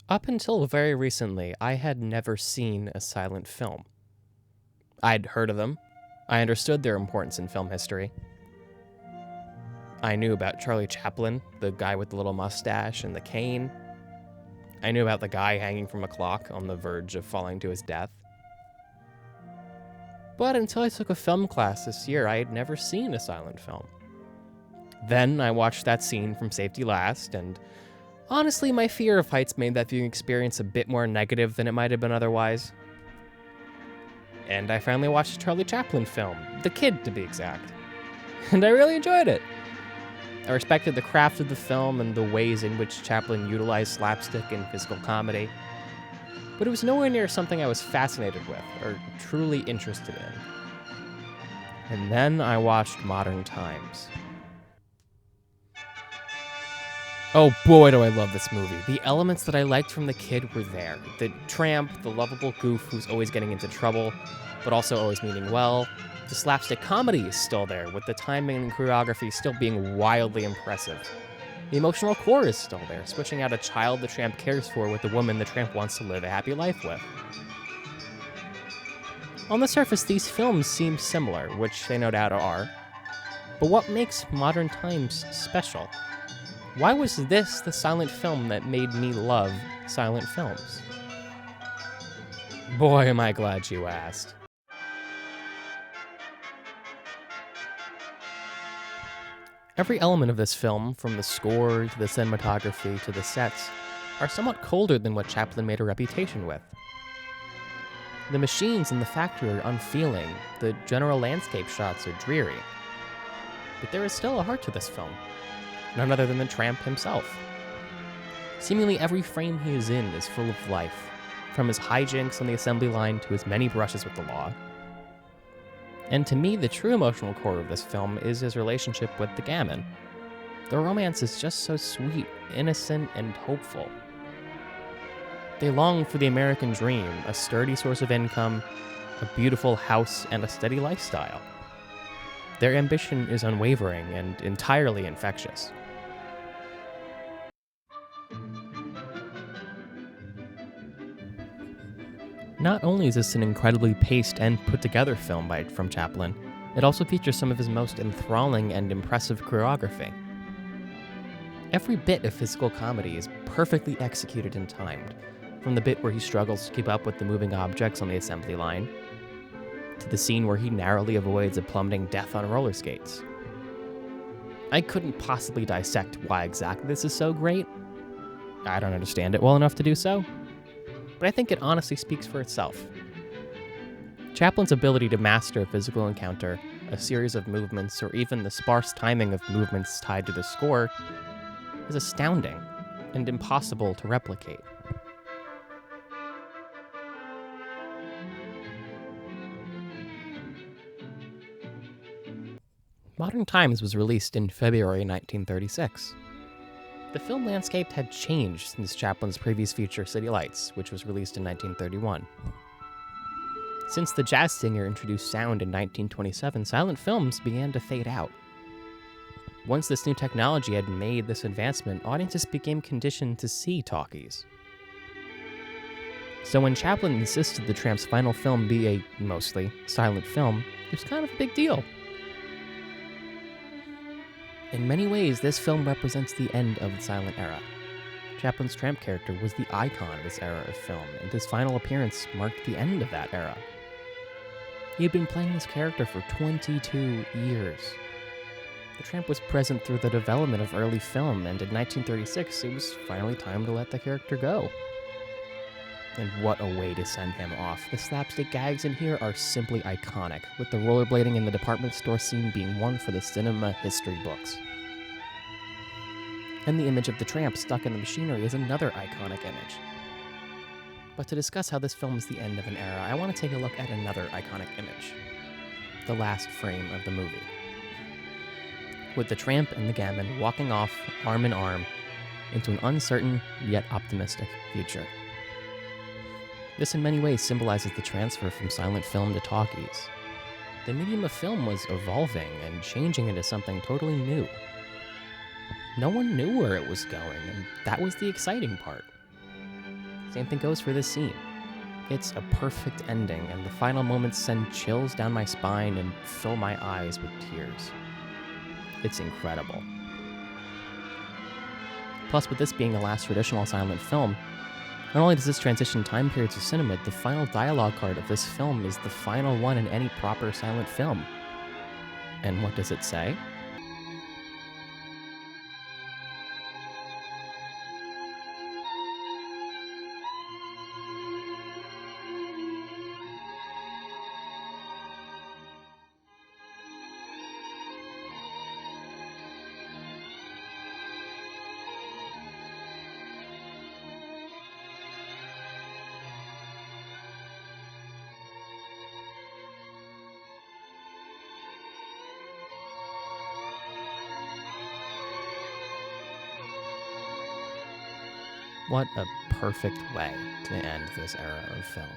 Up until very recently, I had never seen a silent film. I'd heard of them. I understood their importance in film history. I knew about Charlie Chaplin, the guy with the little mustache and the cane. I knew about the guy hanging from a clock on the verge of falling to his death. But until I took a film class this year, I had never seen a silent film. Then I watched that scene from Safety Last, and honestly, my fear of heights made that viewing experience a bit more negative than it might have been otherwise. And I finally watched a Charlie Chaplin film, The Kid to be exact, and I really enjoyed it. I respected the craft of the film and the ways in which Chaplin utilized slapstick and physical comedy, but it was nowhere near something I was fascinated with or truly interested in. And then I watched Modern Times. Oh boy, do I love this movie. The elements that I liked from The Kid were there. The tramp, the lovable goof who's always getting into trouble, but also always meaning well. The slapstick comedy is still there, with the timing and choreography still being wildly impressive. The emotional core is still there, switching out a child the tramp cares for with a woman the tramp wants to live a happy life with. On the surface, these films seem similar, which they no doubt are. But what makes Modern Times special? Why was this the silent film that made me love silent films? Boy, am I glad you asked. Every element of this film, from the score to the cinematography to the sets, are somewhat colder than what Chaplin made a reputation with. The machines in the factory are unfeeling, the general landscape shots are dreary. But there is still a heart to this film, none other than the tramp himself. Seemingly every frame he is in is full of life, from his hijinks on the assembly line to his many brushes with the law. And to me, the true emotional core of this film is his relationship with the gamin. The romance is just so sweet, innocent, and hopeful. They long for the American dream, a sturdy source of income, a beautiful house, and a steady lifestyle. Their ambition is unwavering and entirely infectious. Not only is this an incredibly paced and put-together film from Chaplin, it also features some of his most enthralling and impressive choreography. Every bit of physical comedy is perfectly executed and timed, from the bit where he struggles to keep up with the moving objects on the assembly line, to the scene where he narrowly avoids a plummeting death on roller skates. I couldn't possibly dissect why exactly this is so great. I don't understand it well enough to do so, but I think it honestly speaks for itself. Chaplin's ability to master a physical encounter, a series of movements, or even the sparse timing of movements tied to the score is astounding and impossible to replicate. Modern Times was released in February 1936. The film landscape had changed since Chaplin's previous feature, City Lights, which was released in 1931. Since the jazz singer introduced sound in 1927, silent films began to fade out. Once this new technology had made this advancement, audiences became conditioned to see talkies. So when Chaplin insisted the Tramp's final film be a, mostly, silent film, it was kind of a big deal. In many ways, this film represents the end of the silent era. Chaplin's tramp character was the icon of this era of film, and his final appearance marked the end of that era. He had been playing this character for 22 years. The tramp was present through the development of early film, and in 1936, it was finally time to let the character go. And what a way to send him off. The slapstick gags in here are simply iconic, with the rollerblading in the department store scene being one for the cinema history books. And the image of the tramp stuck in the machinery is another iconic image. But to discuss how this film is the end of an era, I want to take a look at another iconic image. The last frame of the movie. With the tramp and the gamin walking off arm in arm into an uncertain yet optimistic future. This in many ways symbolizes the transfer from silent film to talkies. The medium of film was evolving and changing into something totally new. No one knew where it was going, and that was the exciting part. Same thing goes for this scene. It's a perfect ending, and the final moments send chills down my spine and fill my eyes with tears. It's incredible. Plus, with this being the last traditional silent film, not only does this transition time period to cinema, the final dialogue card of this film is the final one in any proper silent film. And what does it say? What a perfect way to end this era of film.